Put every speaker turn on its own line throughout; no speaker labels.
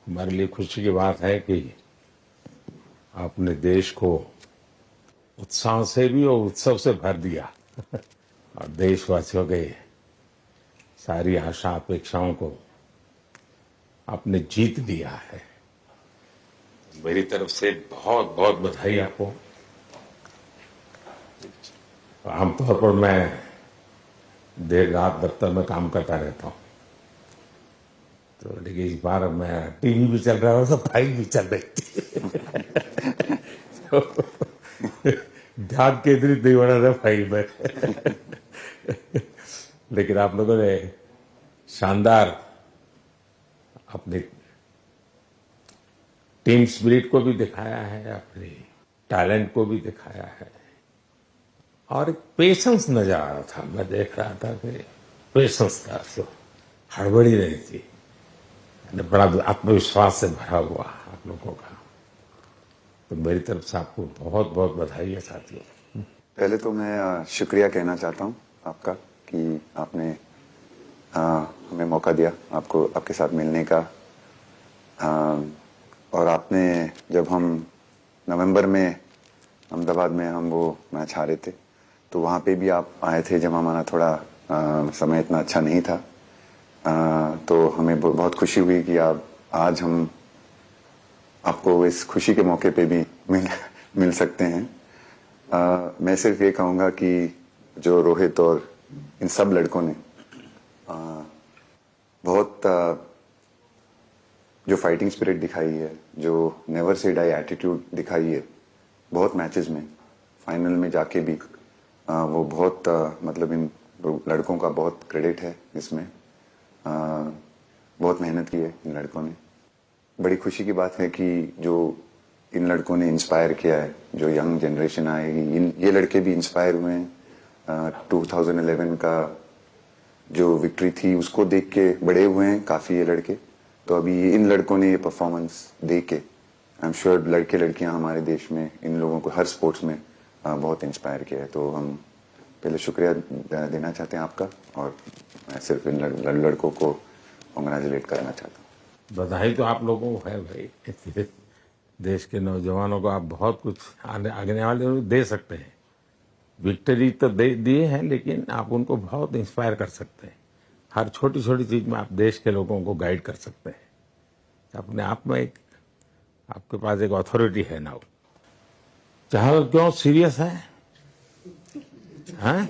हमारे लिए खुशी की बात है कि आपने देश को उत्साह से भी और उत्सव से भर दिया और देशवासियों के सारी आशा अपेक्षाओं को आपने जीत लिया है। मेरी तरफ से बहुत बहुत बधाई आपको। आमतौर पर मैं देर रात दफ्तर में काम करता रहता हूँ, तो लेकिन इस बार मैं टीवी भी चल रहा है तो फाइल भी चल रही थी तो ध्यान केंद्रित नहीं हो रहा था फाइल में लेकिन आप लोगों ने शानदार अपनी टीम स्पिरिट को भी दिखाया है, अपने टैलेंट को भी दिखाया है और एक पेशेंस नजर आ रहा था। मैं देख रहा था कि पेशेंस था, तो हड़बड़ी नहीं थी, बड़ा आत्मविश्वास से भरा हुआ आप लोगों का। तो मेरी तरफ से आपको बहुत बहुत बधाई है साथियों।
पहले तो मैं शुक्रिया कहना चाहता हूँ आपका कि आपने हमें मौका दिया आपको आपके साथ मिलने का। और आपने जब हम नवंबर में अहमदाबाद में हम वो मैच हारे थे तो वहाँ पे भी आप आए थे जब हमारा थोड़ा समय इतना अच्छा नहीं था। तो हमें बहुत खुशी हुई कि आप आज हम आपको इस खुशी के मौके पे भी मिल सकते हैं। मैं सिर्फ ये कहूँगा कि जो रोहित और इन सब लड़कों ने बहुत जो फाइटिंग स्पिरिट दिखाई है, जो नेवर से डाई एटीट्यूड दिखाई है बहुत मैचेस में, फाइनल में जाके भी वो बहुत मतलब इन लड़कों का बहुत क्रेडिट है इसमें। बहुत मेहनत की है इन लड़कों ने। बड़ी खुशी की बात है कि जो इन लड़कों ने इंस्पायर किया है, जो यंग जनरेशन आएगी, ये लड़के भी इंस्पायर हुए हैं। 2011 का जो विक्ट्री थी उसको देख के बड़े हुए हैं काफी ये लड़के। तो अभी इन लड़कों ने ये परफॉर्मेंस दे के आई एम श्योर लड़के लड़कियां हमारे देश में इन लोगों को हर स्पोर्ट्स में बहुत इंस्पायर किया है। तो हम पहले शुक्रिया देना चाहते हैं आपका, और मैं सिर्फ इन लड़कों को कांग्रेचुलेट करना चाहता हूँ।
बधाई तो आप लोगों को है भाई। देश के नौजवानों को आप बहुत कुछ आगे वाले दे सकते हैं। विक्ट्री तो दिए हैं, लेकिन आप उनको बहुत इंस्पायर कर सकते हैं। हर छोटी छोटी चीज में आप देश के लोगों को गाइड कर सकते हैं। अपने आप में एक आपके पास एक अथॉरिटी है ना। चाहे क्यों सीरियस है, हैं?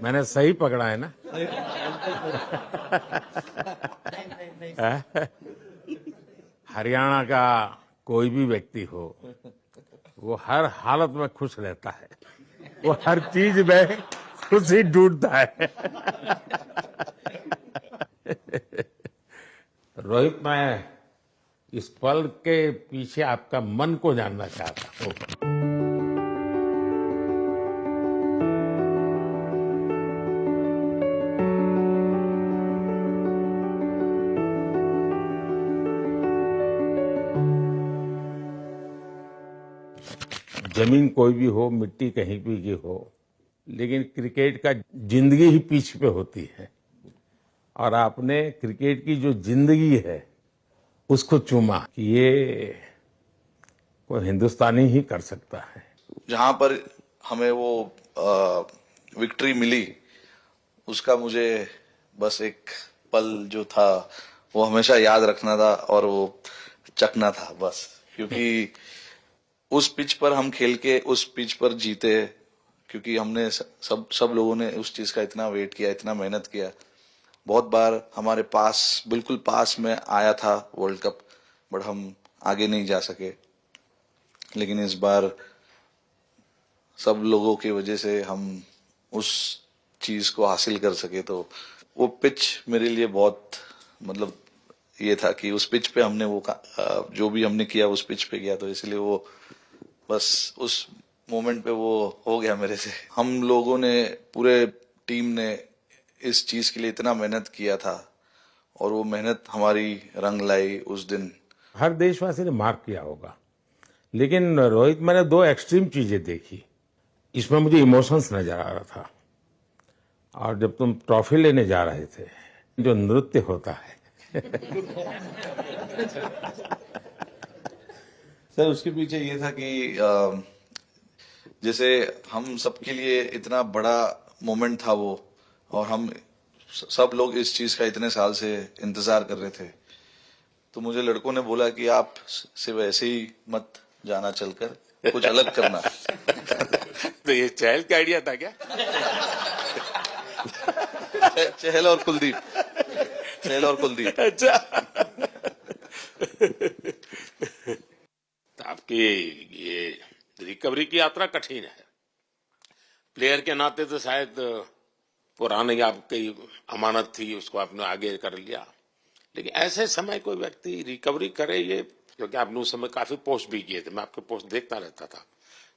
मैंने सही पकड़ा है ना? हरियाणा का कोई भी व्यक्ति हो, वो हर हालत में खुश रहता है, वो हर चीज में खुशी ढूंढता है। रोहित, मैं इस पल के पीछे आपका मन को जानना चाहता हूँ। जमीन कोई भी हो, मिट्टी कहीं भी की हो, लेकिन क्रिकेट का जिंदगी ही पिच पे होती है। और आपने क्रिकेट की जो जिंदगी है उसको चुमा कि ये कोई हिंदुस्तानी ही कर सकता है।
जहां पर हमें वो विक्ट्री मिली, उसका मुझे बस एक पल जो था वो हमेशा याद रखना था और वो चखना था बस। क्योंकि उस पिच पर हम खेल के उस पिच पर जीते, क्योंकि हमने सब लोगों ने उस चीज का इतना वेट किया, इतना मेहनत किया। बहुत बार हमारे पास, बिल्कुल पास में आया था वर्ल्ड कप, बट हम आगे नहीं जा सके। लेकिन इस बार सब लोगों की वजह से हम उस चीज को हासिल कर सके। तो वो पिच मेरे लिए बहुत मतलब ये था कि उस पिच पे हमने वो जो भी हमने किया उस पिच पे किया, तो इसलिए वो बस उस मोमेंट पे वो हो गया मेरे से। हम लोगों ने, पूरे टीम ने इस चीज के लिए इतना मेहनत किया था और वो मेहनत हमारी रंग लाई उस दिन।
हर देशवासी ने मार्क किया होगा, लेकिन रोहित, मैंने दो एक्सट्रीम चीजें देखी। इसमें मुझे इमोशंस नजर आ रहा था। और जब तुम ट्रॉफी लेने जा रहे थे जो नृत्य होता है।
सर उसके पीछे ये था कि जैसे हम सबके लिए इतना बड़ा मोमेंट था वो, और हम सब लोग इस चीज का इतने साल से इंतजार कर रहे थे, तो मुझे लड़कों ने बोला कि आप सिर्फ ऐसे ही मत जाना, चलकर कुछ अलग करना।
तो ये चहल का आइडिया था क्या?
चहल और कुलदीप, चहल और कुलदीप।
अच्छा। तो आपकी ये रिकवरी की यात्रा कठिन है। प्लेयर के नाते तो शायद पुरानी आपकी अमानत थी, उसको आपने आगे कर लिया, लेकिन ऐसे समय कोई व्यक्ति रिकवरी करे, ये क्योंकि आपने उस समय काफी पोस्ट भी किए थे, मैं आपके पोस्ट देखता रहता था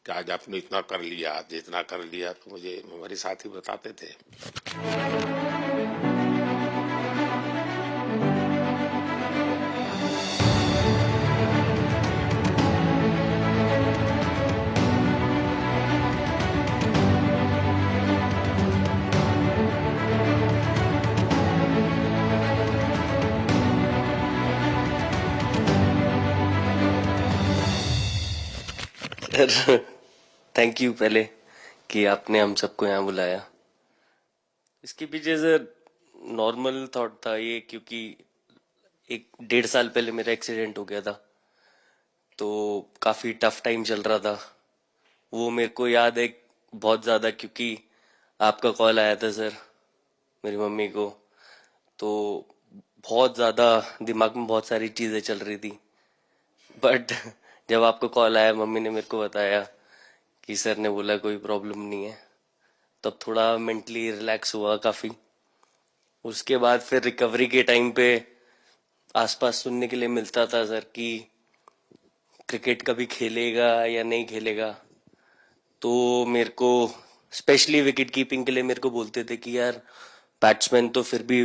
कि आज आपने इतना कर लिया, आज इतना कर लिया, तो मुझे हमारे साथी बताते थे।
सर थैंक यू पहले कि आपने हम सबको यहाँ बुलाया। इसके पीछे सर नॉर्मल थॉट था ये, क्योंकि 1-1.5 साल पहले मेरा एक्सीडेंट हो गया था, तो काफी टफ टाइम चल रहा था। वो मेरे को याद है बहुत ज्यादा, क्योंकि आपका कॉल आया था सर मेरी मम्मी को, तो बहुत ज्यादा दिमाग में बहुत सारी चीजें चल रही थी। बट जब आपको कॉल आया, मम्मी ने मेरे को बताया कि सर ने बोला कोई प्रॉब्लम नहीं है, तब थोड़ा मेंटली रिलैक्स हुआ काफी। उसके बाद फिर रिकवरी के टाइम पे आसपास सुनने के लिए मिलता था सर कि क्रिकेट कभी खेलेगा या नहीं खेलेगा, तो मेरे को स्पेशली विकेट कीपिंग के लिए मेरे को बोलते थे कि यार बैट्समैन तो फिर भी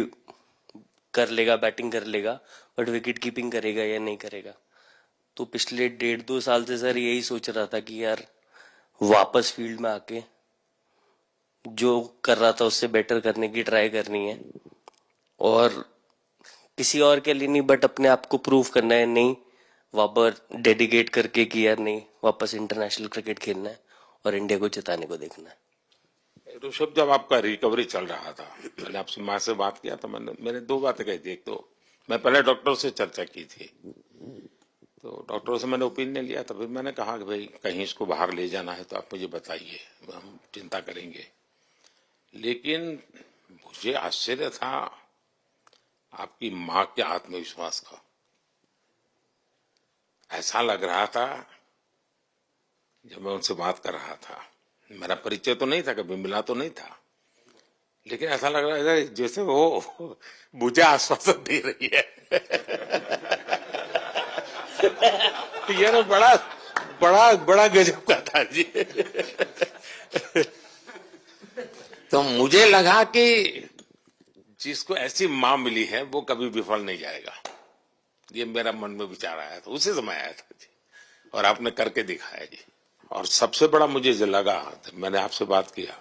कर लेगा, बैटिंग कर लेगा, बट विकेट कीपिंग करेगा या नहीं करेगा। तो पिछले 1.5-2 साल से सर यही सोच रहा था कि यार वापस फील्ड में आके जो कर रहा था उससे बेटर करने की ट्राई करनी है, और किसी और के लिए नहीं बट अपने आप को प्रूव करना है, नहीं वापस डेडिकेट करके कि यार नहीं, वापस इंटरनेशनल क्रिकेट खेलना है और इंडिया को जिताने को देखना है।
ऋषभ, जब आपका रिकवरी चल रहा था, मैंने आपसे माँ से बात किया था, मैंने 2 बातें कही थी। एक तो मैं पहले डॉक्टर से चर्चा की थी, तो डॉक्टरों से मैंने ओपिनियन लिया था, फिर मैंने कहा कि भाई कहीं इसको बाहर ले जाना है तो आप मुझे बताइए, हम चिंता करेंगे। लेकिन मुझे आश्चर्य था आपकी माँ के आत्मविश्वास का। ऐसा लग रहा था जब मैं उनसे बात कर रहा था, मेरा परिचय तो नहीं था, कभी मिला तो नहीं था, लेकिन ऐसा लग रहा था जैसे वो मुझे आश्वासन दे रही है। ये ना बड़ा बड़ा बड़ा गजब का था जी। तो मुझे लगा कि जिसको ऐसी मां मिली है वो कभी विफल नहीं जाएगा, ये मेरा मन में विचार आया था, उसी समय आया था जी, और आपने करके दिखाया जी। और सबसे बड़ा मुझे जो लगा, मैंने आपसे बात किया,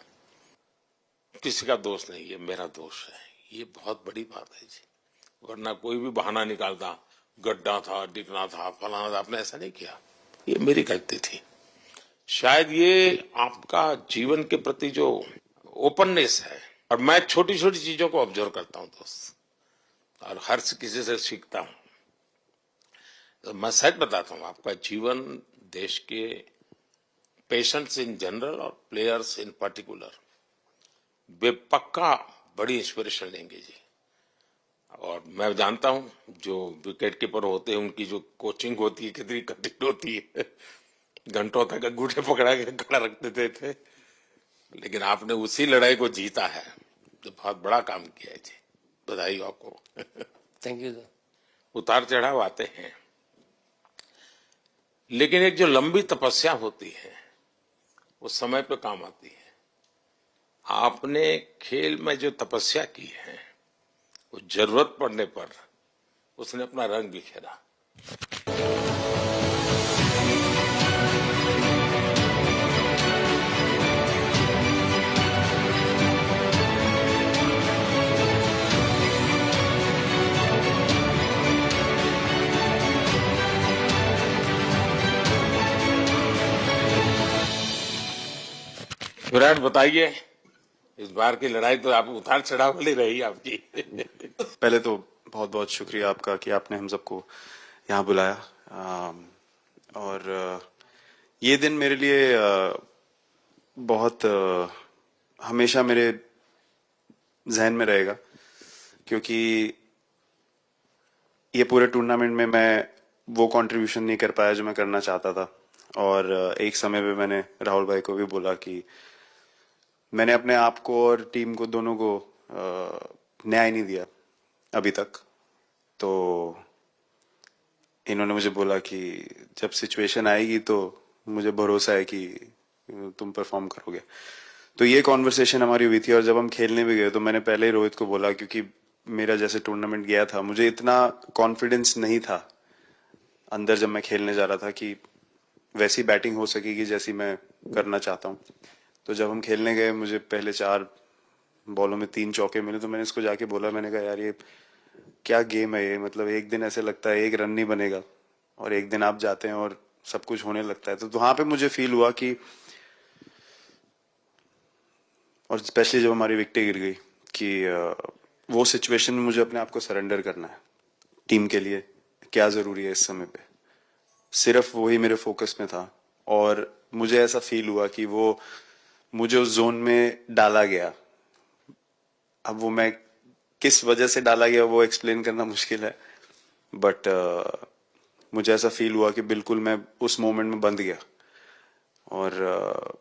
किसी का दोष नहीं, ये मेरा दोष है, ये बहुत बड़ी बात है जी। वरना कोई भी बहाना निकालता, गड्ढा था, डिगना था, फलाना था, आपने ऐसा नहीं किया, ये मेरी गलती थी। शायद ये आपका जीवन के प्रति जो ओपननेस है, और मैं छोटी छोटी चीजों को ऑब्जर्व करता हूं दोस्त, और हर किसी से सीखता हूं। तो मैं सच बताता हूं, आपका जीवन देश के पेशेंट्स इन जनरल और प्लेयर्स इन पर्टिकुलर वे पक्का बड़ी इंस्पिरेशन लेंगे जी। और मैं जानता हूं जो विकेट कीपर होते हैं उनकी जो कोचिंग होती है कितनी कठिन होती है, घंटों तक अंगूठे पकड़ा के खड़ा रखते थे, लेकिन आपने उसी लड़ाई को जीता है, तो बहुत बड़ा काम किया है जी, बधाई हो आपको।
Thank you sir.
उतार चढ़ाव आते हैं, लेकिन एक जो लंबी तपस्या होती है वो समय पे काम आती है। आपने खेल में जो तपस्या की है वो जरूरत पड़ने पर उसने अपना रंग बिखेरा। विराट बताइए, इस बार की लड़ाई तो आप उतार चढ़ाव वाली रही आपकी।
पहले तो बहुत बहुत शुक्रिया आपका कि आपने हम सबको यहाँ बुलाया। और ये दिन मेरे लिए बहुत हमेशा मेरे जहन में रहेगा, क्योंकि ये पूरे टूर्नामेंट में मैं वो कंट्रीब्यूशन नहीं कर पाया जो मैं करना चाहता था। और एक समय पे मैंने राहुल भाई को भी बोला कि मैंने अपने आप को और टीम को दोनों को न्याय नहीं दिया अभी तक। तो इन्होंने मुझे बोला कि जब सिचुएशन आएगी तो मुझे भरोसा है कि तुम परफॉर्म करोगे। तो ये कॉन्वर्सेशन हमारी हुई थी, और जब हम खेलने भी गए तो मैंने पहले ही रोहित को बोला, क्योंकि मेरा जैसे टूर्नामेंट गया था मुझे इतना कॉन्फिडेंस नहीं था अंदर जब मैं खेलने जा रहा था कि वैसी बैटिंग हो सकेगी जैसी मैं करना चाहता हूँ। तो जब हम खेलने गए मुझे पहले 4 बॉलों में 3 चौके मिले, तो मैंने इसको जाके बोला, मैंने कहा यार ये क्या गेम है ये, मतलब एक दिन ऐसे लगता है एक रन नहीं बनेगा और एक दिन आप जाते हैं और सब कुछ होने लगता है। तो वहां पे मुझे फील हुआ कि, और स्पेशली जब हमारी विकेट गिर गई, कि वो सिचुएशन में मुझे अपने आप को सरेंडर करना है। टीम के लिए क्या जरूरी है इस समय पे, सिर्फ वही मेरे फोकस में था। और मुझे ऐसा फील हुआ कि वो मुझे उस जोन में डाला गया। अब वो मैं किस वजह से डाला गया वो एक्सप्लेन करना मुश्किल है, बट मुझे ऐसा फील हुआ कि बिल्कुल मैं उस मोमेंट में बंध गया। और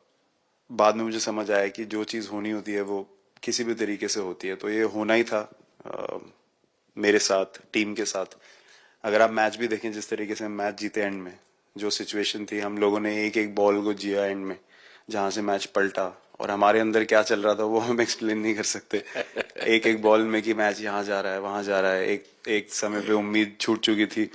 बाद में मुझे समझ आया कि जो चीज होनी होती है वो किसी भी तरीके से होती है। तो ये होना ही था मेरे साथ, टीम के साथ। अगर आप मैच भी देखें, जिस तरीके से मैच जीते एंड में, जो सिचुएशन थी, हम लोगों ने एक एक बॉल को जिया एंड में, जहां से मैच पलटा, और हमारे अंदर क्या चल रहा था वो हम एक्सप्लेन नहीं कर सकते। एक एक बॉल में कि मैच यहाँ जा रहा है वहां जा रहा है। एक समय पे उम्मीद छूट चुकी थी,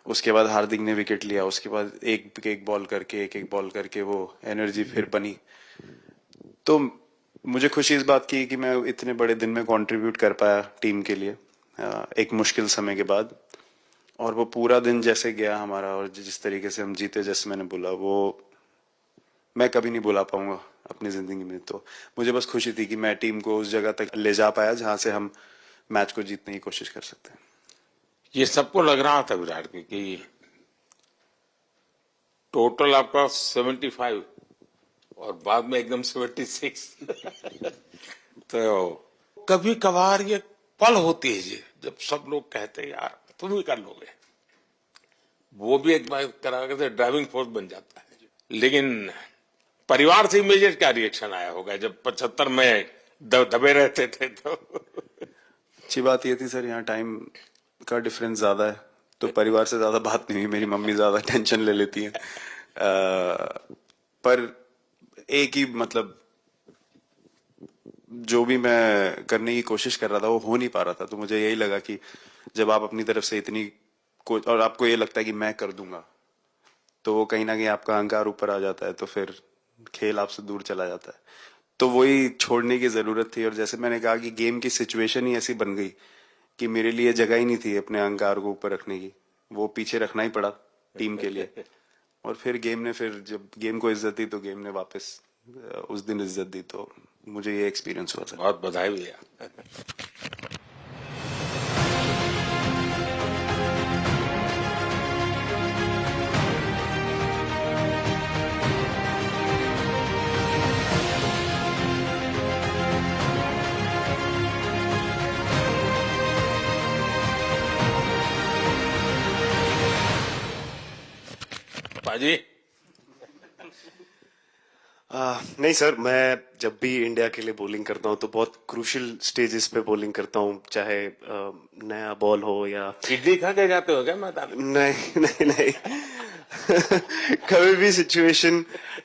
उसके बाद हार्दिक ने विकेट लिया, उसके बाद एक एक बॉल करके वो एनर्जी फिर बनी। तो मुझे खुशी इस बात की कि मैं इतने बड़े दिन में कंट्रीब्यूट कर पाया टीम के लिए, एक मुश्किल समय के बाद। और वो पूरा दिन जैसे गया हमारा, और जिस तरीके से हम जीते, जैसे मैंने बोला, वो मैं कभी नहीं भुला पाऊंगा अपनी जिंदगी में। तो मुझे बस खुशी थी कि मैं टीम को उस जगह तक ले जा पाया जहां से हम मैच को जीतने की कोशिश कर सकते हैं।
ये सबको लग रहा था विराट की कि टोटल आपका 75 और बाद में एकदम 76। तो कभी कभार ये पल होती है जी, जब सब लोग कहते हैं यार तुम ही कर लोगे, वो भी एक बार करा के ड्राइविंग फोर्स बन जाता है। लेकिन परिवार से इमीडिएट क्या रिएक्शन आया होगा जब 75 में दबे रहते थे? तो
अच्छी बात ये थी सर, यहाँ टाइम का डिफरेंस ज्यादा है, तो परिवार से ज्यादा बात नहीं हुई। मेरी मम्मी ज्यादा टेंशन ले लेती हैं। पर एक ही, मतलब जो भी मैं करने की कोशिश कर रहा था वो हो नहीं पा रहा था। तो मुझे यही लगा कि जब आप अपनी तरफ से इतनी और आपको ये लगता है कि मैं कर दूंगा, तो वो कहीं ना कहीं आपका अहंकार ऊपर आ जाता है, तो फिर खेल आपसे दूर चला जाता है। तो वही छोड़ने की जरूरत थी। और जैसे मैंने कहा कि गेम की सिचुएशन ही ऐसी बन गई कि मेरे लिए जगह ही नहीं थी अपने अहंकार को ऊपर रखने की, वो पीछे रखना ही पड़ा टीम के लिए। और फिर गेम ने, फिर जब गेम को इज्जत दी तो गेम ने वापस उस दिन इज्जत दी। तो मुझे ये एक्सपीरियंस हुआ था।
बहुत बधाई भैया। पाजी
नहीं सर, मैं जब भी इंडिया के लिए बॉलिंग करता हूँ तो बहुत क्रूशियल स्टेजेस पे बॉलिंग करता हूँ, चाहे नया बॉल हो या
इडली खा के जाते हो क्या मैदान में?
नहीं नहीं नहीं। कभी भी सिचुएशन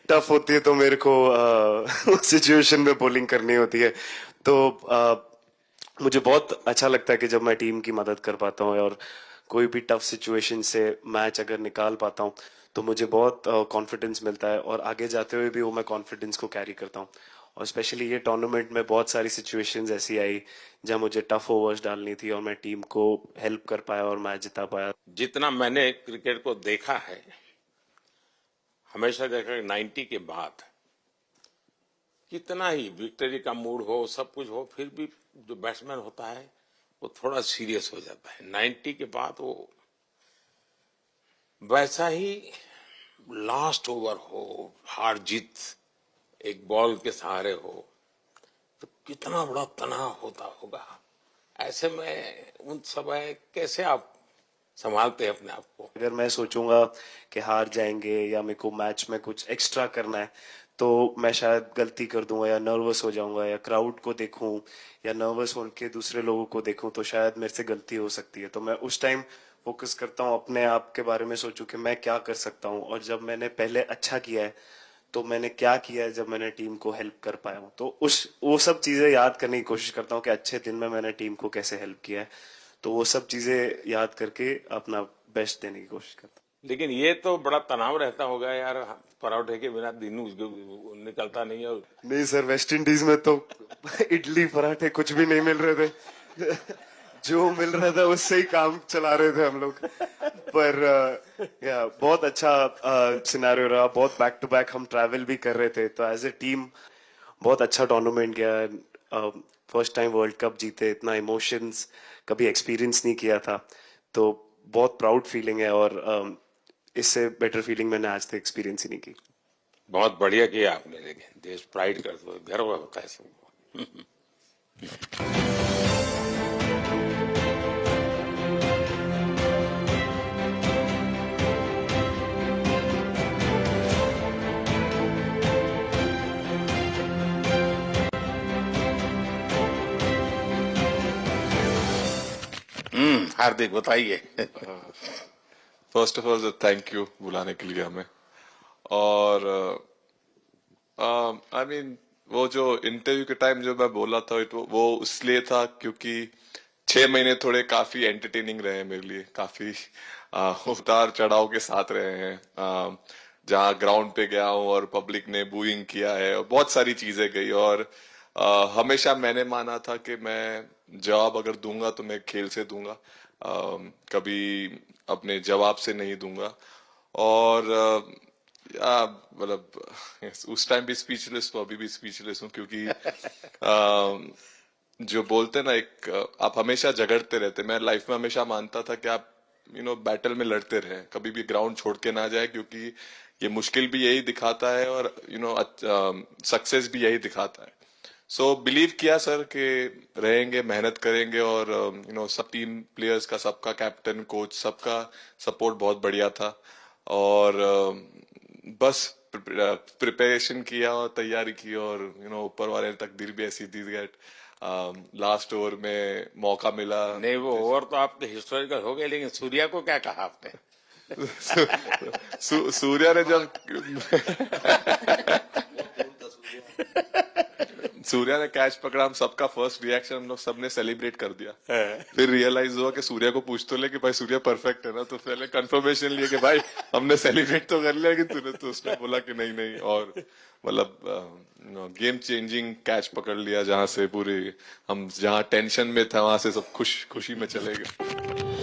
टफ होती है तो मेरे को उस सिचुएशन में बॉलिंग करनी होती है। तो मुझे बहुत अच्छा लगता है कि जब मैं टीम की मदद कर पाता हूँ और कोई भी टफ सिचुएशन से मैच अगर निकाल पाता हूँ तो मुझे बहुत कॉन्फिडेंस मिलता है, और आगे जाते हुए भी वो मैं कॉन्फिडेंस को कैरी करता हूँ। और स्पेशली ये टूर्नामेंट में बहुत सारी सिचुएशंस ऐसी आई जहाँ मुझे टफ ओवर्स डालनी थी और मैं टीम को हेल्प कर पाया और मैच जिता पाया।
जितना मैंने क्रिकेट को देखा है, हमेशा देखा 90 के बाद कितना ही विक्ट्री का मूड हो, सब कुछ हो, फिर भी जो बैट्समैन होता है वो थोड़ा सीरियस हो जाता है। 90 के बाद वो वैसा ही लास्ट ओवर हो, हार जीत एक बॉल के सहारे हो, तो कितना बड़ा तनाव होता होगा। ऐसे में उन समय कैसे आप संभालते हैं अपने आप को?
अगर मैं सोचूंगा कि हार जाएंगे या मेरे को मैच में कुछ एक्स्ट्रा करना है तो मैं शायद गलती कर दूंगा या नर्वस हो जाऊंगा या क्राउड को देखूं या नर्वस होकर दूसरे लोगों को देखूं तो शायद मेरे से गलती हो सकती है। तो मैं उस टाइम फोकस करता हूं अपने आप के बारे में, सोचूं कि मैं क्या कर सकता हूं और जब मैंने पहले अच्छा किया है तो मैंने क्या किया है जब मैंने टीम को हेल्प कर पाया हूं। तो वो सब चीजें याद करने की कोशिश करता हूं कि अच्छे दिन में मैंने टीम को कैसे हेल्प किया है। तो वो सब चीजें याद करके अपना बेस्ट देने की कोशिश करता हूं।
लेकिन ये तो बड़ा तनाव रहता होगा यार, पराठे के बिना दिन निकलता नहीं है।
नहीं सर, वेस्ट इंडीज में तो इडली पराठे कुछ भी नहीं मिल रहे थे। जो मिल रहा था उससे ही काम चला रहे थे हम लोग। पर या बहुत अच्छा सिनेरियो रहा, बहुत बैक टू बैक हम ट्रैवल भी कर रहे थे, तो एज ए टीम बहुत अच्छा टूर्नामेंट गया। फर्स्ट टाइम वर्ल्ड कप जीते, इतना इमोशंस कभी एक्सपीरियंस नहीं किया था, तो बहुत प्राउड फीलिंग है और इससे बेटर फीलिंग मैंने आज तक एक्सपीरियंस ही नहीं की।
बहुत बढ़िया किया आपने, लेकिन देश प्राइड करते हो, गर्व होता है सबको। हार्दिक बताइए।
First of all thank you बुलाने के लिए हमें। और आई मीन वो जो इंटरव्यू के टाइम जो मैं बोला था वो इसलिए था क्योंकि 6 महीने थोड़े काफी एंटरटेनिंग रहे हैं मेरे लिए, काफी उतार चढ़ाव के साथ रहे हैं। जहाँ ग्राउंड पे गया हूँ और पब्लिक ने बूइंग किया है और बहुत सारी चीजें गई, और हमेशा मैंने माना था कि मैं जवाब अगर दूंगा तो मैं खेल से दूंगा, कभी अपने जवाब से नहीं दूंगा। और मतलब उस टाइम भी स्पीचलेस हूँ, अभी भी स्पीचलेस हूँ, क्योंकि जो बोलते ना एक आप हमेशा झगड़ते रहते। मैं लाइफ में हमेशा मानता था कि आप बैटल में लड़ते रहे, कभी भी ग्राउंड छोड़ के ना जाए, क्योंकि ये मुश्किल भी यही दिखाता है और सक्सेस भी यही दिखाता है। सो बिलीव किया सर कि रहेंगे, मेहनत करेंगे, और सब टीम प्लेयर्स का, सबका कैप्टन कोच सबका सपोर्ट बहुत बढ़िया था, और बस प्रिपरेशन किया और तैयारी की, और ऊपर वाले ने तकदीर भी ऐसी दी गैट लास्ट ओवर में मौका मिला।
नहीं, वो ओवर तो आपके हिस्टोरिकल हो गए, लेकिन सूर्या को क्या कहा आपने?
सूर्या ने जब सूर्या ने कैच पकड़ा, हम सबका फर्स्ट रिएक्शन हम लोग सबने सेलिब्रेट कर दिया। फिर रियलाइज हुआ कि सूर्या को पूछ तो ले कि भाई सूर्या परफेक्ट है ना, तो पहले कंफर्मेशन लिए कि भाई हमने सेलिब्रेट तो कर लिया, लेकिन तूने तो उसने बोला कि नहीं नहीं, और मतलब गेम चेंजिंग कैच पकड़ लिया, जहां से पूरी हम जहां टेंशन में था वहां से सब खुशी में चले गए।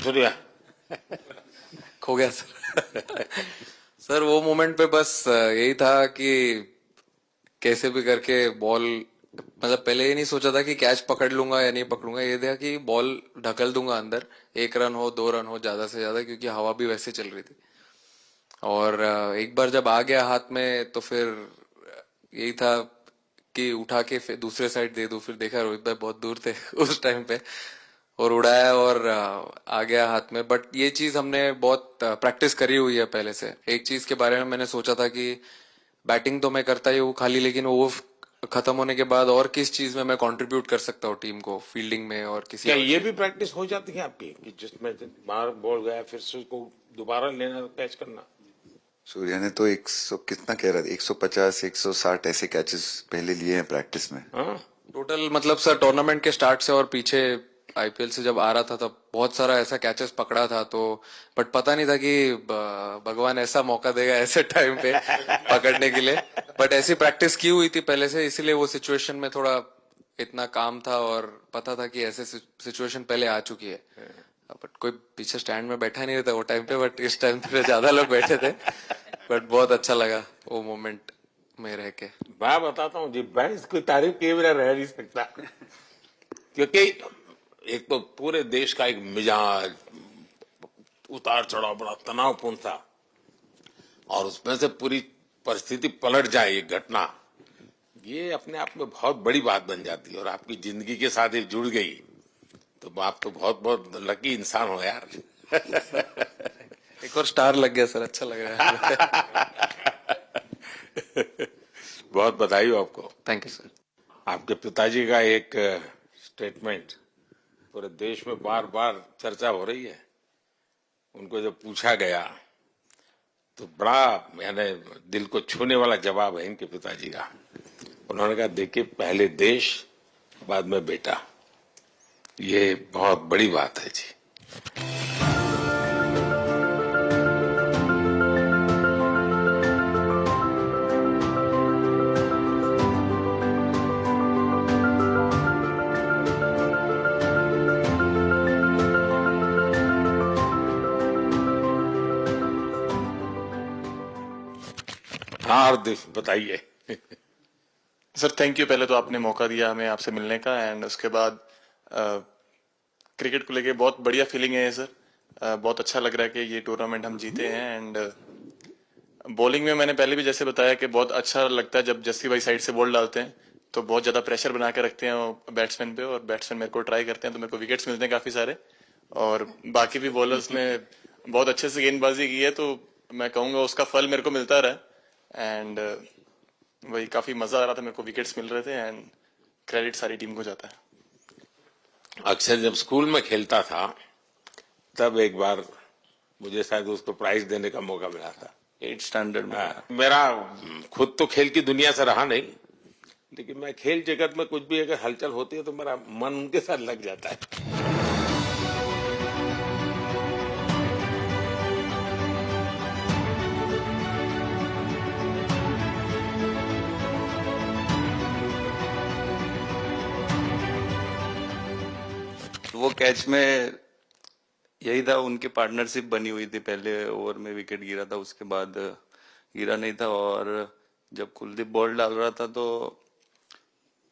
सूर्या
खो गया सर। सर वो मोमेंट पे बस यही था कि कैसे भी करके बॉल, मतलब पहले ये नहीं सोचा था कि कैच पकड़ लूंगा या नहीं पकड़ूंगा, ये था कि बॉल ढकल दूंगा अंदर, 1 रन हो 2 रन हो ज्यादा से ज्यादा, क्योंकि हवा भी वैसे चल रही थी। और एक बार जब आ गया हाथ में तो फिर यही था कि उठा के फिर दूसरे साइड दे दूं। फिर देखा रोहित भाई बहुत दूर थे उस टाइम पे, और उड़ाया और आ गया हाथ में। बट ये चीज हमने बहुत प्रैक्टिस करी हुई है पहले से। एक चीज के बारे में मैंने सोचा था कि बैटिंग तो मैं करता ही हूँ खाली, लेकिन वो खत्म होने के बाद और किस चीज में मैं कंट्रीब्यूट कर सकता हूँ टीम को, फील्डिंग में और किसी
क्या ये भी प्रैक्टिस हो जाती है आपकी कि जिसमें बाहर बॉल गया फिर से उसको दोबारा लेना, कैच करना?
सूर्या ने तो 100 कितना कह रहा था, 150 160 ऐसे कैचेस पहले लिए हैं प्रैक्टिस में।
हाँ,
टोटल मतलब सर टूर्नामेंट के स्टार्ट से और पीछे आईपीएल से जब आ रहा था तब बहुत सारा ऐसा कैचेस पकड़ा था, तो बट पता नहीं था कि भगवान ऐसा मौका देगा ऐसे टाइम पे पकड़ने के लिए। बट ऐसी प्रैक्टिस की हुई थी पहले से, इसीलिए वो सिचुएशन में थोड़ा इतना काम था और पता था कि ऐसे सिचुएशन पहले आ चुकी है। बट कोई पीछे स्टैंड में बैठा नहीं रहता वो टाइम पे, बट इस टाइम पे ज्यादा लोग बैठे थे। बट बहुत अच्छा लगा वो मोमेंट में रह के।
मैं बताता हूँ जी, मैं इसकी तारीफ किए बिना रह नहीं सकता, क्योंकि एक तो पूरे देश का एक मिजाज, उतार चढ़ाव बड़ा तनावपूर्ण था, और उसमें से पूरी परिस्थिति पलट जाए, ये घटना, ये अपने आप में बहुत बड़ी बात बन जाती है और आपकी जिंदगी के साथ ये जुड़ गई, तो आप तो बहुत बहुत लकी इंसान हो यार।
एक और स्टार लग गया सर, अच्छा लग रहा है।
बहुत बधाई हो आपको।
Thank you sir.
आपके पिताजी का एक स्टेटमेंट पूरे देश में बार बार चर्चा हो रही है। उनको जब पूछा गया तो बड़ा यानी दिल को छूने वाला जवाब है इनके पिताजी का। उन्होंने कहा, देखिए पहले देश बाद में बेटा, ये बहुत बड़ी बात है जी। हाँ बताइए।
सर थैंक यू, पहले तो आपने मौका दिया हमें आपसे मिलने का, एंड उसके बाद क्रिकेट को लेके बहुत बढ़िया फीलिंग है सर। बहुत अच्छा लग रहा है कि ये टूर्नामेंट हम जीते हैं। एंड बॉलिंग में मैंने पहले भी जैसे बताया कि बहुत अच्छा लगता है जब जस्सी भाई साइड से बॉल डालते हैं, तो बहुत ज्यादा प्रेशर बना के रखते हैं बैट्समैन पे, और बैट्समैन मेरे को ट्राई करते हैं तो मेरे को विकेट्स मिलते हैं काफी सारे। और बाकी भी बॉलर्स ने बहुत अच्छे से गेंदबाजी की है, तो मैं कहूंगा उसका फल मेरे को मिलता रहा। एंड वही काफी मजा आ रहा था, मेरे को विकेट्स मिल रहे थे, एंड क्रेडिट सारी टीम को जाता है।
अक्सर जब स्कूल में खेलता था तब एक बार मुझे शायद उसको प्राइज देने का मौका मिला था
8th स्टैंडर्ड में।
मेरा खुद तो खेल की दुनिया से रहा नहीं, लेकिन मैं खेल जगत में कुछ भी अगर हलचल होती है तो मेरा मन उनके साथ लग जाता है।
वो कैच में यही था, उनकी पार्टनरशिप बनी हुई थी। पहले ओवर में विकेट गिरा था, उसके बाद गिरा नहीं था, और जब कुलदीप बॉल डाल रहा था तो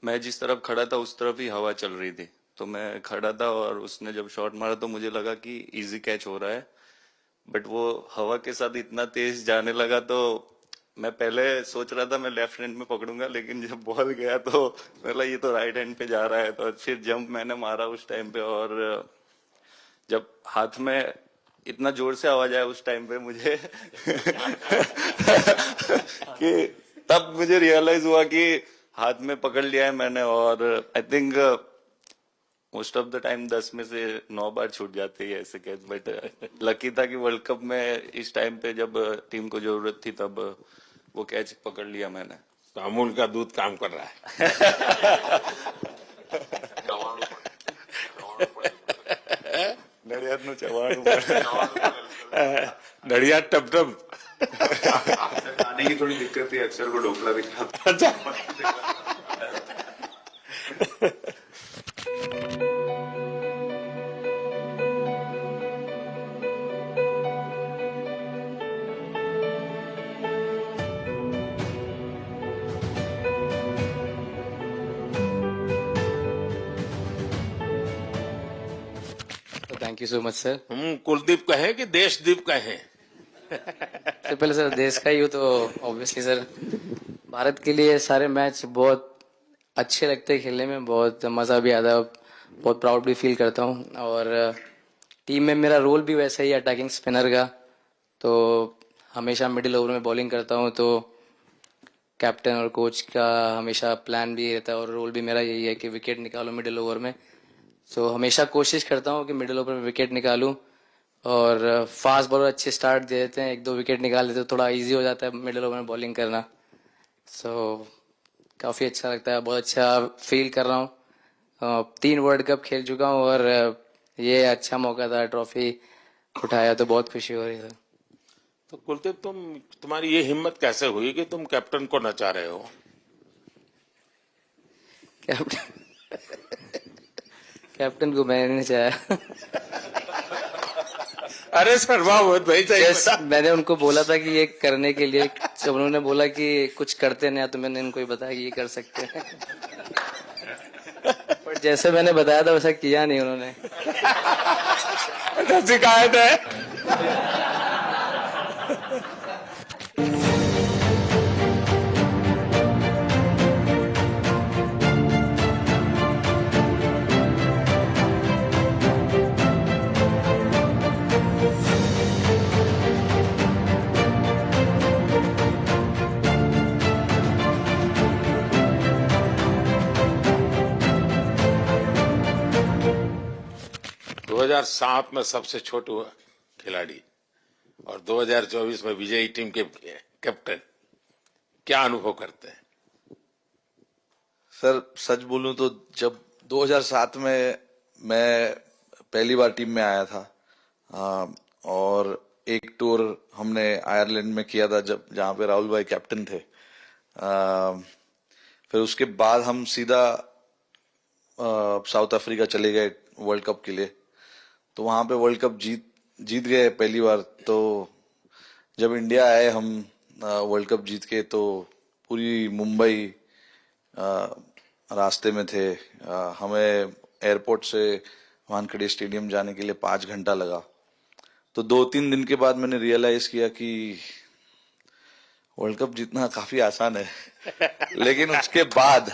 मैं जिस तरफ खड़ा था उस तरफ ही हवा चल रही थी, तो मैं खड़ा था और उसने जब शॉट मारा तो मुझे लगा कि इजी कैच हो रहा है, बट वो हवा के साथ इतना तेज जाने लगा तो मैं पहले सोच रहा था मैं लेफ्ट हैंड में पकड़ूंगा, लेकिन जब बॉल गया तो बोला ये तो राइट हैंड पे जा रहा है, तो फिर जंप मैंने मारा उस टाइम पे, और जब हाथ में इतना जोर से आवाज आया उस टाइम पे मुझे कि तब मुझे रियलाइज हुआ कि हाथ में पकड़ लिया है मैंने। और I think most of the time 10 में से 9 बार छूट जाते हैं ऐसे कैच, बट लकी था कि वर्ल्ड कप में इस टाइम पे जब टीम को जरूरत थी तब वो कैच पकड़ लिया मैंने।
तो अमूल का दूध काम कर रहा है।
नड़ियाद नु चवाणु
नड़िया टप टप।
खाने की थोड़ी दिक्कत थी, अक्सर को ढोकला भी खाता।
अच्छा।
Thank you so much sir.
Kuldeep कहें कि देशदीप कहें?
सबसे पहले सर देश का ही हो तो ऑब्वियसली सर भारत के लिए सारे मैच बहुत अच्छे लगते हैं खेलने में, बहुत मजा भी आता है, बहुत प्राउड भी फील करता हूँ। और टीम में मेरा रोल भी वैसा ही है अटैकिंग स्पिनर का, तो हमेशा मिडिल ओवर में बॉलिंग करता हूँ, तो कैप्टन और कोच का हमेशा प्लान भी रहता है और रोल भी मेरा यही है कि विकेट निकालो मिडिल ओवर में। सो हमेशा कोशिश करता हूँ कि मिडिल ओवर में विकेट निकालूं, और फास्ट बॉलर अच्छे स्टार्ट दे देते हैं, 1-2 विकेट निकाल देते हैं, थोड़ा इजी हो जाता है मिडिल ओवर में बॉलिंग करना। सो काफ़ी अच्छा लगता है, बहुत अच्छा फील कर रहा हूँ। 3 वर्ल्ड कप खेल चुका हूँ और ये अच्छा मौका था, ट्रॉफी उठाया तो बहुत खुशी हो रही है।
तो कुलदीप, तुम्हारी ये हिम्मत कैसे हुई कि तुम कैप्टन को नचा रहे हो?
कैप्टन को मैंने नहीं चाहा।
अरे सर वाह भाई, सही
मैंने उनको बोला था कि ये करने के लिए, जब उन्होंने बोला कि कुछ करते नहीं तो मैंने इनको ही बताया कि ये कर सकते हैं। पर जैसे मैंने बताया था वैसा किया नहीं उन्होंने।
शिकायत है। 2007 में सबसे छोटे खिलाड़ी और 2024 में विजयी टीम के कैप्टन, क्या अनुभव करते हैं?
सर सच बोलूं तो जब 2007 में मैं पहली बार टीम में आया था और एक टूर हमने आयरलैंड में किया था जहां पे राहुल भाई कैप्टन थे। फिर उसके बाद हम सीधा साउथ अफ्रीका चले गए वर्ल्ड कप के लिए, तो वहां पे वर्ल्ड कप जीत गए पहली बार। तो जब इंडिया आए हम वर्ल्ड कप जीत के, तो पूरी मुंबई रास्ते में थे। हमें एयरपोर्ट से वानखेड़े स्टेडियम जाने के लिए 5 घंटा लगा। तो 2-3 दिन के बाद मैंने रियलाइज किया कि वर्ल्ड कप जीतना काफी आसान है। लेकिन उसके बाद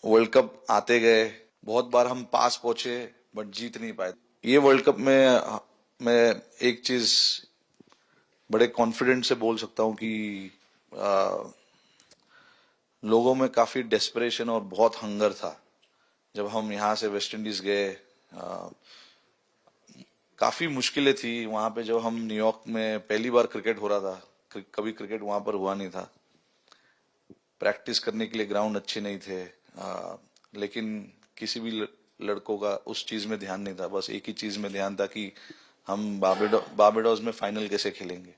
वर्ल्ड कप आते गए, बहुत बार हम पास पहुंचे बट जीत नहीं पाए। ये वर्ल्ड कप में मैं एक चीज बड़े कॉन्फिडेंट से बोल सकता हूं कि लोगों में काफी डेस्परेशन और बहुत हंगर था। जब हम यहाँ से वेस्ट इंडीज गए, काफी मुश्किलें थी वहां पे। जब हम न्यूयॉर्क में पहली बार क्रिकेट हो रहा था, कभी क्रिकेट वहां पर हुआ नहीं था। प्रैक्टिस करने के लिए ग्राउंड अच्छे नहीं थे, लेकिन किसी भी लड़कों का उस चीज में ध्यान नहीं था। बस एक ही चीज में ध्यान था कि हम बारबाडोस में फाइनल कैसे खेलेंगे।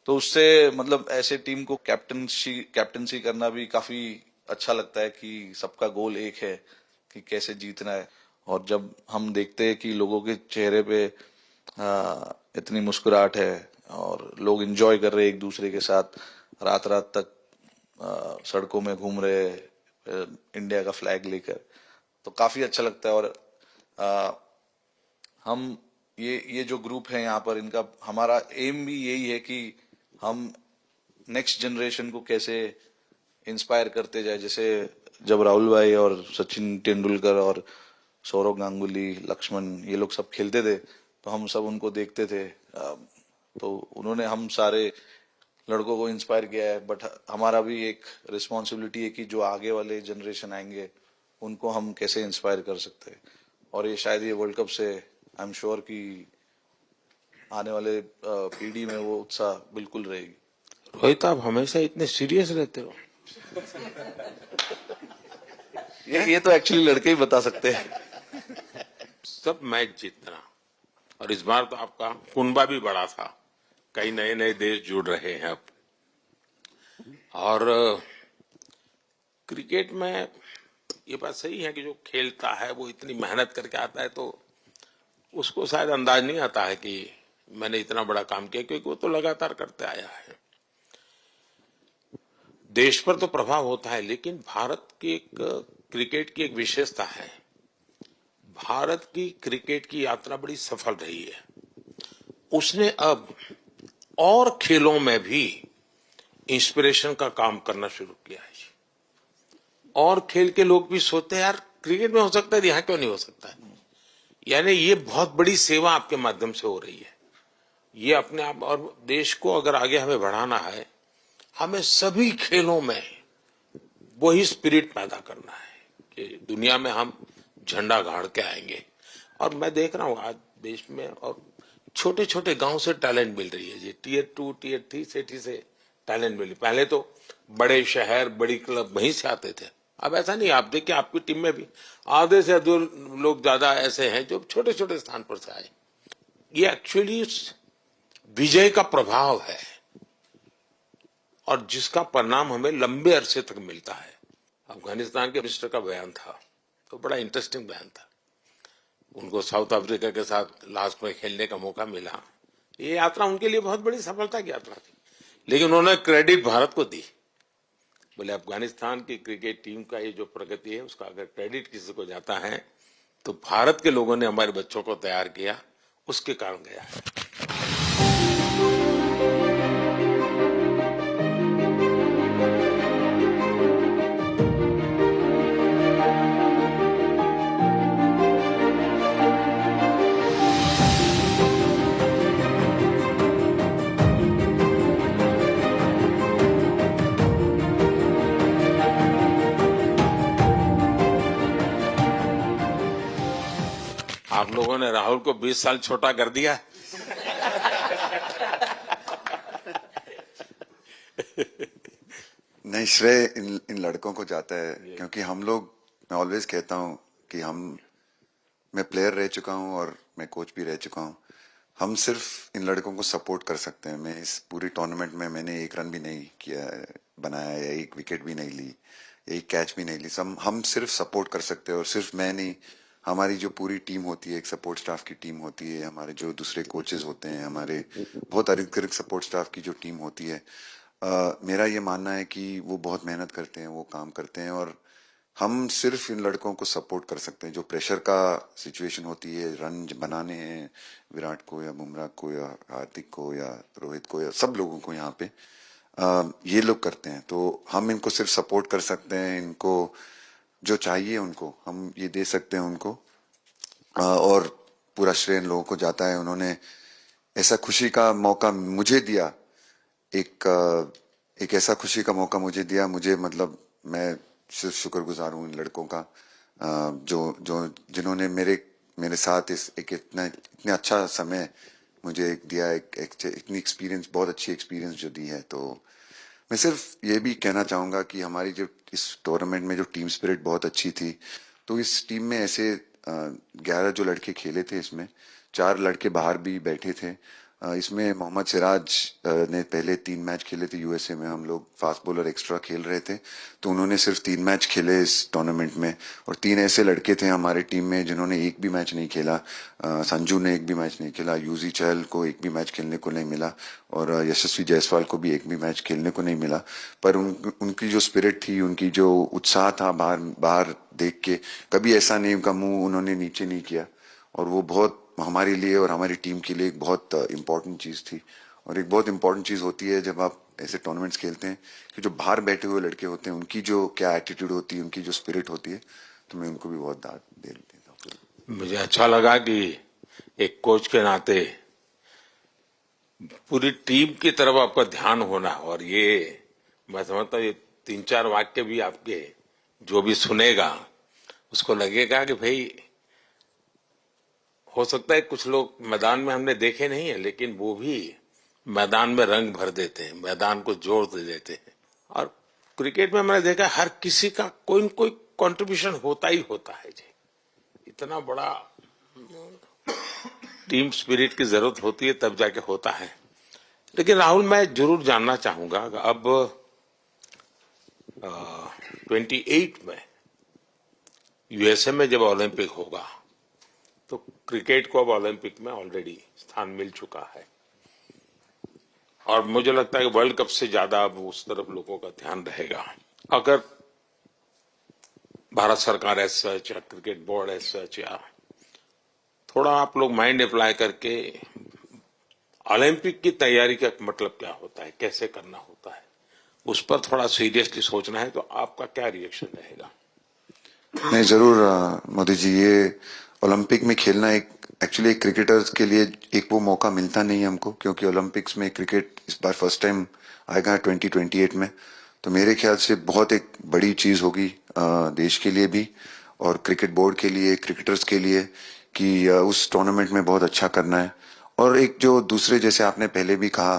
तो उससे मतलब ऐसे टीम को कैप्टनसी करना भी काफी अच्छा लगता है कि सबका गोल एक है कि कैसे जीतना है। और जब हम देखते हैं कि लोगों के चेहरे पे इतनी मुस्कुराहट है और लोग एंजॉय कर रहे हैं एक दूसरे के साथ, रात रात तक सड़कों में घूम रहे इंडिया का फ्लैग लेकर, तो काफी अच्छा लगता है। और हम ये जो ग्रुप है यहाँ पर, इनका हमारा एम भी यही है कि हम नेक्स्ट जनरेशन को कैसे इंस्पायर करते जाए। जैसे जब राहुल भाई और सचिन तेंदुलकर और सौरव गांगुली, लक्ष्मण, ये लोग सब खेलते थे, तो हम सब उनको देखते थे। तो उन्होंने हम सारे लड़कों को इंस्पायर किया है। बट हमारा भी एक रिस्पॉन्सिबिलिटी है कि जो आगे वाले जनरेशन आएंगे उनको हम कैसे इंस्पायर कर सकते हैं। और ये शायद ये वर्ल्ड कप से आई एम श्योर कि आने वाले पीढ़ी में वो उत्साह बिल्कुल रहेगी।
रोहित, आप हमेशा इतने सीरियस रहते हो।
ये तो एक्चुअली लड़के ही बता सकते हैं।
सब मैच जीतना, और इस बार तो आपका कुनबा भी बड़ा था, कई नए नए देश जुड़ रहे हैं अब। और क्रिकेट में ये बात सही है कि जो खेलता है वो इतनी मेहनत करके आता है, तो उसको शायद अंदाज नहीं आता है कि मैंने इतना बड़ा काम किया, क्योंकि वो तो लगातार करते आया है। देश पर तो प्रभाव होता है, लेकिन भारत की एक क्रिकेट की एक विशेषता है। भारत की क्रिकेट की यात्रा बड़ी सफल रही है। उसने अब और खेलों में भी इंस्पिरेशन का काम करना शुरू किया है। और खेल के लोग भी सोचते हैं यार क्रिकेट में हो सकता है, यहाँ क्यों नहीं हो सकता है। यानी ये बहुत बड़ी सेवा आपके माध्यम से हो रही है। ये अपने आप, और देश को अगर आगे हमें बढ़ाना है, हमें सभी खेलों में वही स्पिरिट पैदा करना है कि दुनिया में हम झंडा गाड़ के आएंगे। और मैं देख रहा हूँ आज देश में और छोटे छोटे गांव से टैलेंट मिल रही है जी। टियर 2 टियर 3 सिटी से टैलेंट मिली। पहले तो बड़े शहर, बड़ी क्लब वहीं से आते थे, अब ऐसा नहीं, आप देखिए आपकी टीम में भी आधे से अधिक लोग ज्यादा ऐसे हैं जो छोटे छोटे स्थान पर से आए। ये एक्चुअली विजय का प्रभाव है और जिसका परिणाम हमें लंबे अरसे तक मिलता है। अफगानिस्तान के मिनिस्टर का बयान था तो बड़ा इंटरेस्टिंग बयान था। उनको साउथ अफ्रीका के साथ लास्ट में खेलने का मौका मिला। ये यात्रा उनके लिए बहुत बड़ी सफलता की यात्रा थी, लेकिन उन्होंने क्रेडिट भारत को दी। बोले अफगानिस्तान की क्रिकेट टीम का ये जो प्रगति है उसका अगर क्रेडिट किसी को जाता है तो भारत के लोगों ने हमारे बच्चों को तैयार किया, उसके कारण गया है। आप लोगों ने राहुल को 20 साल छोटा कर दिया।
नहीं, श्रेय इन लड़कों को जाता है, क्योंकि हम लोग, मैं ऑलवेज कहता हूं कि मैं प्लेयर रह चुका हूं और मैं कोच भी रह चुका हूं। हम सिर्फ इन लड़कों को सपोर्ट कर सकते हैं। मैं इस पूरी टूर्नामेंट में मैंने एक रन भी नहीं किया, बनाया, या एक विकेट भी नहीं ली, एक कैच भी नहीं ली। हम सिर्फ सपोर्ट कर सकते हैं, और सिर्फ मैं नहीं, हमारी जो पूरी टीम होती है, एक सपोर्ट स्टाफ की टीम होती है, हमारे जो दूसरे कोचेस होते हैं, हमारे बहुत अधिक सपोर्ट स्टाफ की जो टीम होती है, मेरा ये मानना है कि वो बहुत मेहनत करते हैं, वो काम करते हैं, और हम सिर्फ इन लड़कों को सपोर्ट कर सकते हैं। जो प्रेशर का सिचुएशन होती है, रन बनाने हैं विराट को या बुमराह को या हार्दिक को या रोहित को या सब लोगों को यहाँ पे, ये लोग करते हैं। तो हम इनको सिर्फ सपोर्ट कर सकते हैं, इनको जो चाहिए उनको हम ये दे सकते हैं उनको, और पूरा श्रेय इन लोगों को जाता है। उन्होंने ऐसा खुशी का मौका मुझे दिया, एक ऐसा खुशी का मौका मुझे दिया। मुझे मतलब मैं सिर्फ शुक्रगुजार हूँ इन लड़कों का, जिन्होंने मेरे साथ इतने अच्छा समय मुझे दिया, इतनी एक्सपीरियंस, बहुत अच्छी एक्सपीरियंस जो दी है। तो मैं सिर्फ ये भी कहना चाहूंगा कि हमारी जो इस टूर्नामेंट में जो टीम स्पिरिट बहुत अच्छी थी। तो इस टीम में ऐसे 11 जो लड़के खेले थे, इसमें 4 लड़के बाहर भी बैठे थे। इसमें मोहम्मद सिराज ने पहले 3 मैच खेले थे यूएसए में। हम लोग फास्ट बॉलर एक्स्ट्रा खेल रहे थे, तो उन्होंने सिर्फ 3 मैच खेले इस टूर्नामेंट में। और 3 ऐसे लड़के थे हमारे टीम में जिन्होंने एक भी मैच नहीं खेला। संजू ने एक भी मैच नहीं खेला, यूजी चहल को एक भी मैच खेलने को नहीं मिला, और यशस्वी जायसवाल को भी एक भी मैच खेलने को नहीं मिला। पर उनकी जो स्पिरिट थी, उनकी जो उत्साह था, बाहर देख के कभी ऐसा नहीं, उनका मुंह उन्होंने नीचे नहीं किया। और वो बहुत हमारे लिए और हमारी टीम के लिए एक बहुत इम्पोर्टेंट चीज थी। और एक बहुत इम्पोर्टेंट चीज होती है जब आप ऐसे टूर्नामेंट्स खेलते हैं, कि जो बाहर बैठे हुए लड़के होते हैं, उनकी जो क्या एटीट्यूड होती है, उनकी जो स्पिरिट होती है, तो मैं उनको भी बहुत दाद दे देता हूँ।
मुझे अच्छा लगा कि एक कोच के नाते पूरी टीम की तरफ आपका ध्यान होना, और ये मैं समझता हूँ ये 3-4 वाक्य भी आपके जो भी सुनेगा उसको लगेगा कि भाई, हो सकता है कुछ लोग मैदान में हमने देखे नहीं है, लेकिन वो भी मैदान में रंग भर देते हैं, मैदान को जोड़ दे देते हैं। और क्रिकेट में मैंने देखा हर किसी का कोई न कोई कंट्रीब्यूशन होता ही होता है जी। इतना बड़ा टीम स्पिरिट की जरूरत होती है, तब जाके होता है। लेकिन राहुल, मैं जरूर जानना चाहूंगा, अब 28 में यूएसए में जब ओलंपिक होगा, तो क्रिकेट को अब ओलंपिक में ऑलरेडी स्थान मिल चुका है, और मुझे लगता है कि वर्ल्ड कप से ज्यादा अब उस तरफ लोगों का ध्यान रहेगा। अगर भारत सरकार एज सच या क्रिकेट बोर्ड एज सच, या थोड़ा आप लोग माइंड अप्लाई करके ओलंपिक की तैयारी का मतलब क्या होता है, कैसे करना होता है, उस पर थोड़ा सीरियसली सोचना है, तो आपका क्या रिएक्शन रहेगा?
नहीं, जरूर मोदी जी, ये ओलंपिक में खेलना एक्चुअली एक क्रिकेटर्स के लिए एक वो मौका मिलता नहीं है हमको, क्योंकि ओलंपिक्स में क्रिकेट इस बार फर्स्ट टाइम आएगा 2028 में। तो मेरे ख्याल से बहुत एक बड़ी चीज होगी देश के लिए भी, और क्रिकेट बोर्ड के लिए, क्रिकेटर्स के लिए, कि उस टूर्नामेंट में बहुत अच्छा करना है। और एक जो दूसरे, जैसे आपने पहले भी कहा,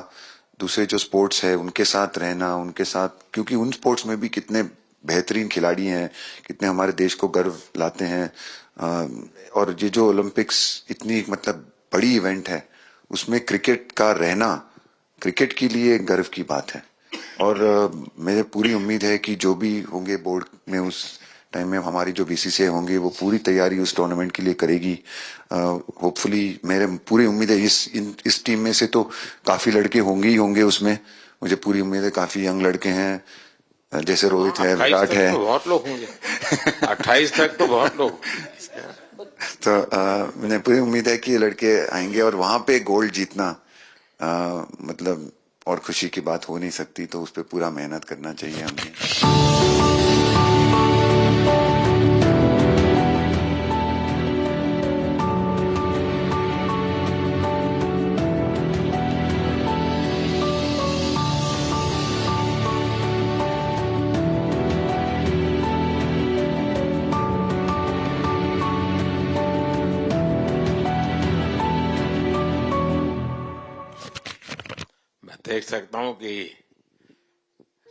दूसरे जो स्पोर्ट्स है उनके साथ रहना, उनके साथ, क्योंकि उन स्पोर्ट्स में भी कितने बेहतरीन खिलाड़ी हैं, कितने हमारे देश को गर्व लाते हैं। और ये जो ओलंपिक्स इतनी मतलब बड़ी इवेंट है, उसमें क्रिकेट का रहना क्रिकेट के लिए गर्व की बात है। और मुझे पूरी उम्मीद है कि जो भी होंगे बोर्ड में उस टाइम में हमारी जो बीसीसीआई होंगे वो पूरी तैयारी उस टूर्नामेंट के लिए करेगी। होपफुली मेरे पूरी उम्मीद है इस टीम में से तो काफी लड़के होंगे ही होंगे उसमें, मुझे पूरी उम्मीद है। काफी यंग लड़के हैं, जैसे रोहित है, विराट है,
तो बहुत लोग होंगे 28 तक तो बहुत लोग।
तो मुझे पूरी उम्मीद है कि ये लड़के आएंगे और वहां पे गोल्ड जीतना मतलब और खुशी की बात हो नहीं सकती। तो उस पर पूरा मेहनत करना चाहिए हमें।
मैं देख सकता हूं कि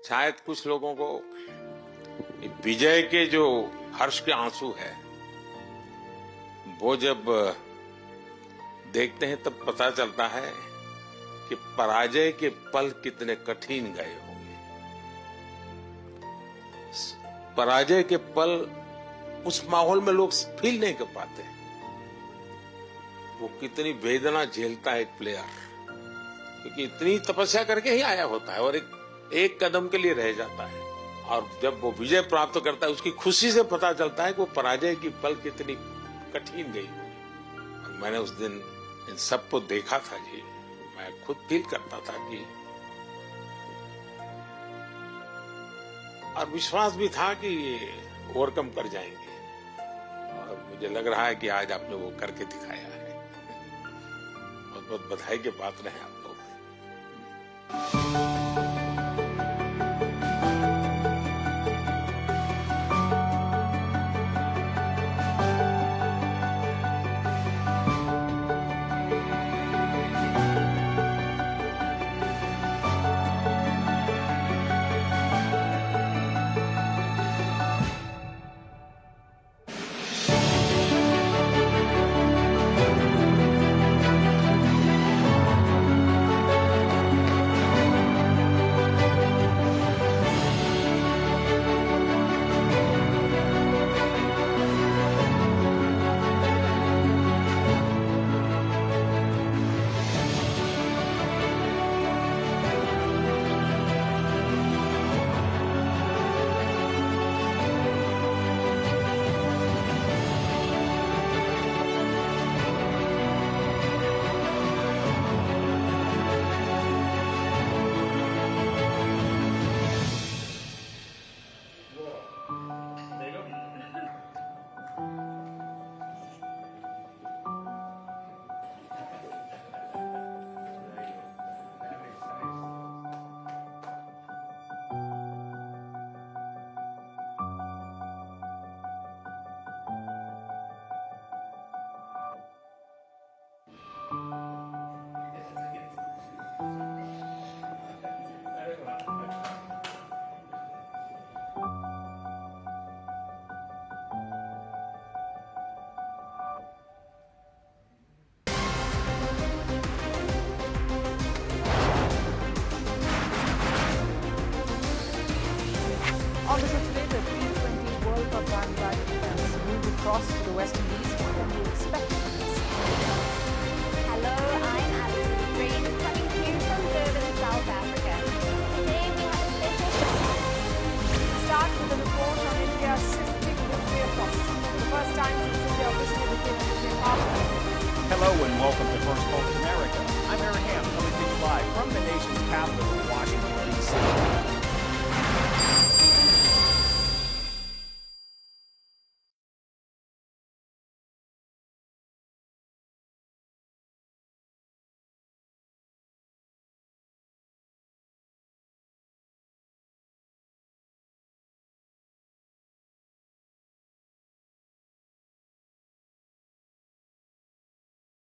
शायद कुछ लोगों को विजय के जो हर्ष के आंसू है वो जब देखते हैं तब पता चलता है कि पराजय के पल कितने कठिन गए होंगे। पराजय के पल उस माहौल में लोग फील नहीं कर पाते, वो कितनी वेदना झेलता है एक प्लेयर, क्योंकि इतनी तपस्या करके ही आया होता है और एक कदम के लिए रह जाता है। और जब वो विजय प्राप्त करता है उसकी खुशी से पता चलता है कि वो पराजय की पल कितनी कठिन गई होगी। और मैंने उस दिन इन सबको देखा था जी, मैं खुद फील करता था कि और विश्वास भी था कि ये ओवरकम कर जाएंगे। और मुझे लग रहा है कि आज आपने वो करके दिखाया है। बहुत बहुत बधाई के पात्र हैं आप लोग।
On the show today, the T20 World Cup bandwagon has moved across to the West Indies.